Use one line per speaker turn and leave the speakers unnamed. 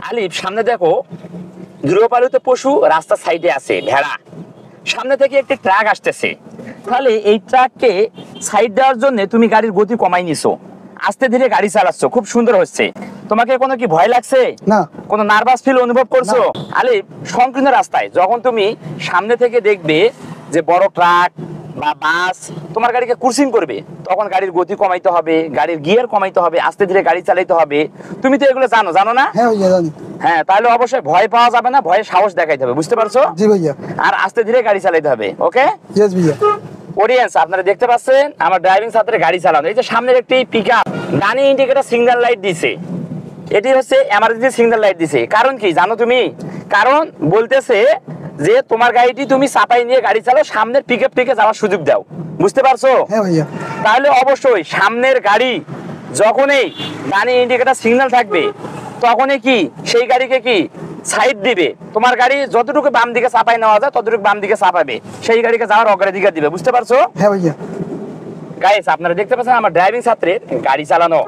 আলিফ সামনে দেখো গৃহপালিত পশু রাস্তার সাইডে আছে ভেড়া, সামনে থেকে একটি ট্রাক আসতেছে। তাহলে এই ট্রাককে সাইড দেওয়ার জন্য তুমি গাড়ির গতি কমাই নিছো, আস্তে ধীরে গাড়ি চালাচ্ছ, খুব সুন্দর হচ্ছে। তোমাকে কোনো কি ভয় লাগছে?
না।
কোনো নার্ভাস ফিল অনুভব করছো? আলিফ সংকীর্ণ রাস্তায় যখন তুমি সামনে থেকে দেখবে যে বড় ট্রাক বা বাস তোমার গাড়িকে ক্রসিং করবে, তখন গাড়ির গতি কমাইতে হবে, গাড়ির গিয়ার কমাইতে হবে, আস্তে ধীরে গাড়ি চালাইতে হবে। তুমি তো এগুলো জানো, জানো না?
হ্যাঁ ভাইয়া জানি।
হ্যাঁ, তাহলে অবশ্যই ভয় পাওয়া যাবে না, ভয়ে সাহস দেখাইতে হবে, বুঝতে পারছো?
জি ভাইয়া।
আর আস্তে ধীরে গাড়ি চালাইতে হবে। ওকে
ইয়েস ভাইয়া।
অডিয়েন্স, আপনারা দেখতে পাচ্ছেন আমার ড্রাইভিং ছাত্রের গাড়ি চালানো। এই যে সামনের একটি পিকআপ, ডানি ইন্ডিকেটর সিগন্যাল লাইট দিছে, এটি হচ্ছে এমার্জেন্সি সিগন্যাল লাইট দিছে। কারণ কি জানো তুমি? কারণ বলতেছে যে তোমার গাড়িটি তুমি চাপাই নিয়ে গাড়ি চালাও, সামনের পিকআপ থেকে যাওয়ার সুযোগ দাও, বুঝতে পারছো?
হ্যাঁ ভাইয়া।
তাহলে অবশ্যই সামনের গাড়ি যখনই ডানি ইন্ডিকেটর সিগন্যাল থাকবে তখনই কি সেই গাড়িকে কি সাইড দিবে, তোমার গাড়ি যতটুকু বাম দিকে চাপাই নেওয়া যায় ততটুকু বাম দিকে চাপাবে, সেই গাড়িকে যাওয়ার অগ্রাধিকার দিবে, বুঝতে পারছো?
হ্যাঁ ভাইয়া।
গাইস আপনারা দেখতে পাচ্ছেন আমার ড্রাইভিং ছাত্রের গাড়ি চালানো।